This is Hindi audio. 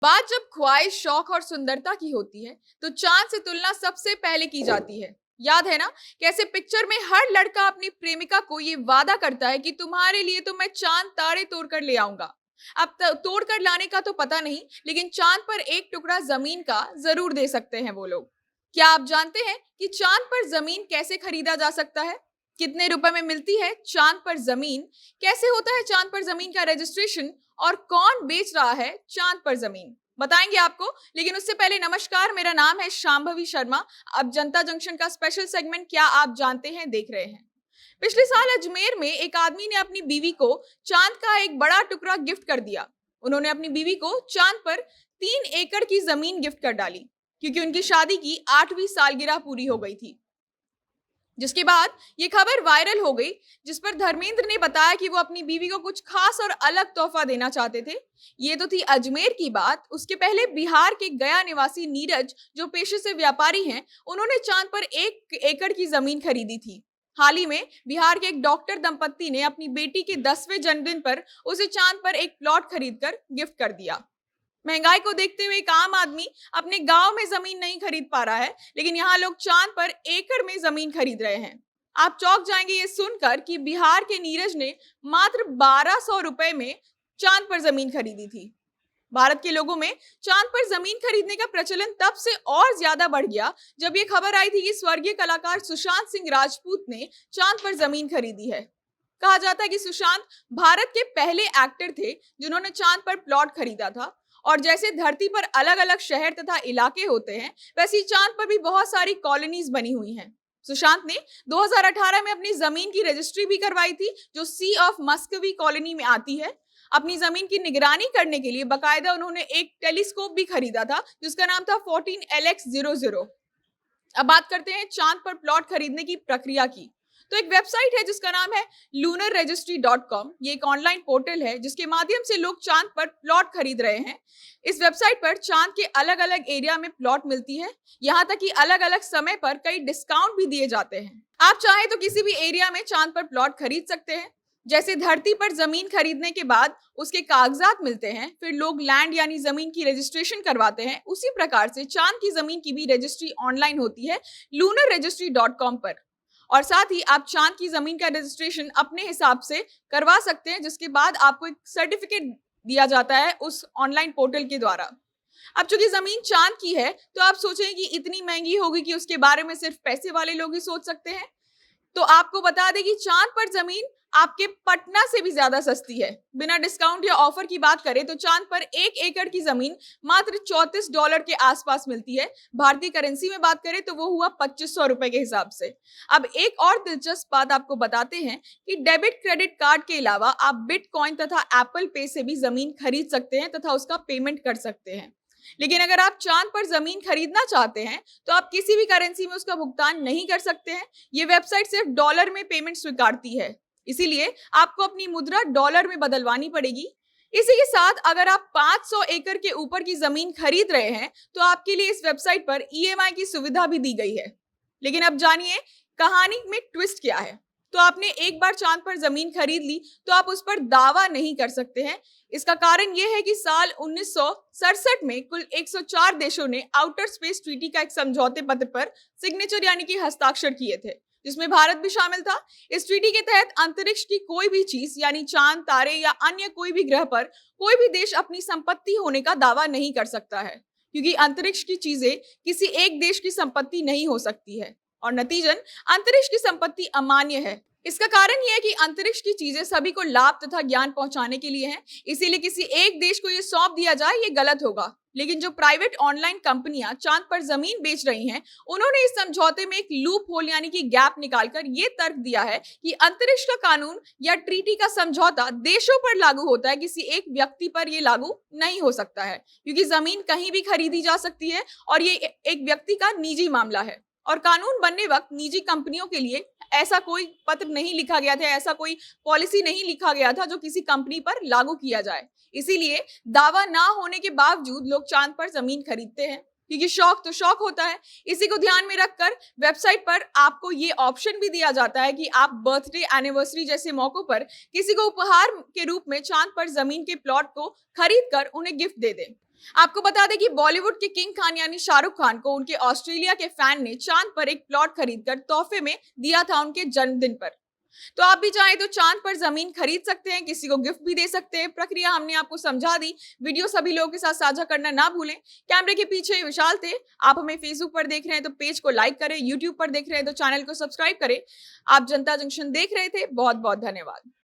बात जब ख्वाहिश, शौक और सुंदरता की होती है, तो चांद से तुलना सबसे पहले की जाती है। याद है ना, कैसे पिक्चर में हर लड़का अपनी प्रेमिका को ये वादा करता है कि तुम्हारे लिए तो मैं चांद तारे तोड़ कर ले आऊंगा। अब तोड़ कर लाने का तो पता नहीं, लेकिन चांद पर एक टुकड़ा जमीन का जरूर दे सकते हैं वो लोग। क्या आप जानते हैं कि चांद पर जमीन कैसे खरीदा जा सकता है? कितने रुपए में मिलती है चांद पर जमीन? कैसे होता है चांद पर जमीन का रजिस्ट्रेशन? और कौन बेच रहा है चांद पर जमीन, बताएंगे आपको। लेकिन उससे पहले नमस्कार, मेरा नाम है शांभवी शर्मा। अब जनता जंक्शन का स्पेशल सेगमेंट क्या आप जानते हैं देख रहे हैं। पिछले साल अजमेर में एक आदमी ने अपनी बीवी को चांद का एक बड़ा टुकड़ा गिफ्ट कर दिया। उन्होंने अपनी बीवी को चांद पर 3 एकड़ की जमीन गिफ्ट कर डाली, क्योंकि उनकी शादी की 8वीं सालगिरह पूरी हो गई थी। जिसके बाद ये खबर वायरल हो गई, जिस पर धर्मेंद्र ने बताया कि वो अपनी बीवी को कुछ खास और अलग तोहफा देना चाहते थे। ये तो थी अजमेर की बात। उसके पहले बिहार के गया निवासी नीरज, जो पेशे से व्यापारी हैं, उन्होंने चांद पर 1 एकड़ की जमीन खरीदी थी। हाल ही में बिहार के एक डॉक्टर दंपत्ति ने अपनी बेटी के 10वें जन्मदिन पर उसे चांद पर एक प्लॉट खरीदकर गिफ्ट कर दिया। महंगाई को देखते हुए एक आम आदमी अपने गांव में जमीन नहीं खरीद पा रहा है, लेकिन यहाँ लोग चांद पर एकड़ में जमीन खरीद रहे हैं। आप चौंक जाएंगे ये सुनकर कि बिहार के नीरज ने मात्र 1200 रुपए में चांद पर जमीन खरीदी थी। भारत के लोगों में चांद पर जमीन खरीदने का प्रचलन तब से और ज्यादा बढ़ गया, जब ये खबर आई थी कि स्वर्गीय कलाकार सुशांत सिंह राजपूत ने चांद पर जमीन खरीदी है। कहा जाता है कि सुशांत भारत के पहले एक्टर थे जिन्होंने चांद पर प्लॉट खरीदा था। और जैसे धरती पर अलग अलग शहर तथा इलाके होते हैं, वैसे ही चांद पर भी बहुत सारी कॉलोनीज बनी हुई हैं। सुशांत ने 2018 में अपनी जमीन की रजिस्ट्री भी करवाई थी, जो सी ऑफ मस्कवी कॉलोनी में आती है। अपनी जमीन की निगरानी करने के लिए बकायदा उन्होंने एक टेलीस्कोप भी खरीदा था, जिसका नाम था 14LX00। अब बात करते हैं चांद पर प्लॉट खरीदने की प्रक्रिया की। तो एक वेबसाइट है जिसका नाम है lunarregistry.com। ये एक ऑनलाइन पोर्टल है जिसके माध्यम से लोग चांद पर प्लॉट खरीद रहे हैं। इस वेबसाइट पर चांद के अलग अलग एरिया में प्लॉट मिलती है। यहाँ तक कि अलग अलग समय पर कई डिस्काउंट भी दिए जाते हैं। आप चाहे तो किसी भी एरिया में चांद पर प्लॉट खरीद सकते हैं। जैसे धरती पर जमीन खरीदने के बाद उसके कागजात मिलते हैं, फिर लोग लैंड यानी जमीन की रजिस्ट्रेशन करवाते हैं, उसी प्रकार से चांद की जमीन की भी रजिस्ट्री ऑनलाइन होती है lunarregistry.com पर। और साथ ही आप चांद की जमीन का रजिस्ट्रेशन अपने हिसाब से करवा सकते हैं, जिसके बाद आपको एक सर्टिफिकेट दिया जाता है उस ऑनलाइन पोर्टल के द्वारा। अब चूंकि जमीन चांद की है, तो आप सोचें कि इतनी महंगी होगी कि उसके बारे में सिर्फ पैसे वाले लोग ही सोच सकते हैं। तो आपको बता दें कि चांद पर जमीन आपके पटना से भी ज्यादा सस्ती है। बिना डिस्काउंट या ऑफर की बात करें तो चांद पर 1 एकड़ की जमीन मात्र $34 के आसपास मिलती है। भारतीय करेंसी में बात करें तो वो हुआ 2500 रुपए के हिसाब से। अब एक और दिलचस्प बात आपको बताते हैं कि डेबिट क्रेडिट कार्ड के अलावा आप बिटकॉइन तथा एप्पल पे से भी जमीन खरीद सकते हैं तथा उसका पेमेंट कर सकते हैं। लेकिन अगर आप चांद पर जमीन खरीदना चाहते हैं तो आप किसी भी करेंसी में उसका भुगतान नहीं कर सकते हैं। ये वेबसाइट सिर्फ डॉलर में पेमेंट स्वीकारती है, इसीलिए आपको अपनी मुद्रा डॉलर में बदलवानी पड़ेगी। इसी के साथ अगर आप 500 एकड़ के ऊपर की जमीन खरीद रहे हैं तो आपके लिए इस वेबसाइट पर ईएमआई की सुविधा भी दी गई है। लेकिन अब जानिए कहानी में ट्विस्ट क्या है। तो आपने एक बार चांद पर जमीन खरीद ली तो आप उस पर दावा नहीं कर सकते हैं। इसका कारण यह है कि साल 1967 में कुल 104 देशों ने आउटर स्पेस ट्रीटी का एक समझौते पत्र पर सिग्नेचर यानी कि हस्ताक्षर किए थे, जिसमें भारत भी शामिल था। इस ट्रीटी के तहत अंतरिक्ष की कोई भी चीज यानी चांद, तारे या अन्य कोई भी ग्रह पर कोई भी देश अपनी संपत्ति होने का दावा नहीं कर सकता है, क्योंकि अंतरिक्ष की चीजें किसी एक देश की संपत्ति नहीं हो सकती है और नतीजन अंतरिक्ष की संपत्ति अमान्य है। इसका कारण यह है कि अंतरिक्ष की चीजें सभी को लाभ तथा ज्ञान पहुंचाने के लिए हैं, इसीलिए किसी एक देश को ये सौंप दिया जाए ये गलत होगा। लेकिन जो प्राइवेट ऑनलाइन कंपनियां चांद पर जमीन बेच रही हैं, उन्होंने इस समझौते में एक लूप होल यानी कि गैप निकालकर ये तर्क दिया है कि अंतरिक्ष का कानून या ट्रीटी का समझौता देशों पर लागू होता है, किसी एक व्यक्ति पर ये लागू नहीं हो सकता है, क्योंकि जमीन कहीं भी खरीदी जा सकती है और ये एक व्यक्ति का निजी मामला है। और कानून बनने वक्त निजी कंपनियों के लिए ऐसा कोई पत्र नहीं लिखा गया था, ऐसा कोई पॉलिसी नहीं लिखा गया था जो किसी कंपनी पर लागू किया जाए। इसीलिए दावा ना होने के बावजूद लोग चांद पर जमीन खरीदते हैं, क्योंकि शौक तो शौक होता है। इसी को ध्यान में रखकर वेबसाइट पर आपको ये ऑप्शन भी दिया जाता है कि आप बर्थडे, एनिवर्सरी जैसे मौकों पर किसी को उपहार के रूप में चांद पर जमीन के प्लॉट को खरीद कर उन्हें गिफ्ट दे दें। आपको बता दें कि बॉलीवुड के किंग खान यानी शाहरुख खान को उनके ऑस्ट्रेलिया के फैन ने चांद पर एक प्लॉट खरीदकर तोहफे में दिया था उनके जन्मदिन पर। तो आप भी चाहें तो चांद पर जमीन खरीद सकते हैं, किसी को गिफ्ट भी दे सकते हैं। प्रक्रिया हमने आपको समझा दी। वीडियो सभी लोगों के साथ साझा करना ना भूलें। कैमरे के पीछे विशाल थे। आप हमें फेसबुक पर देख रहे हैं तो पेज को लाइक करें, यूट्यूब पर देख रहे हैं तो चैनल को सब्सक्राइब करें। आप जनता जंक्शन देख रहे थे। बहुत बहुत धन्यवाद।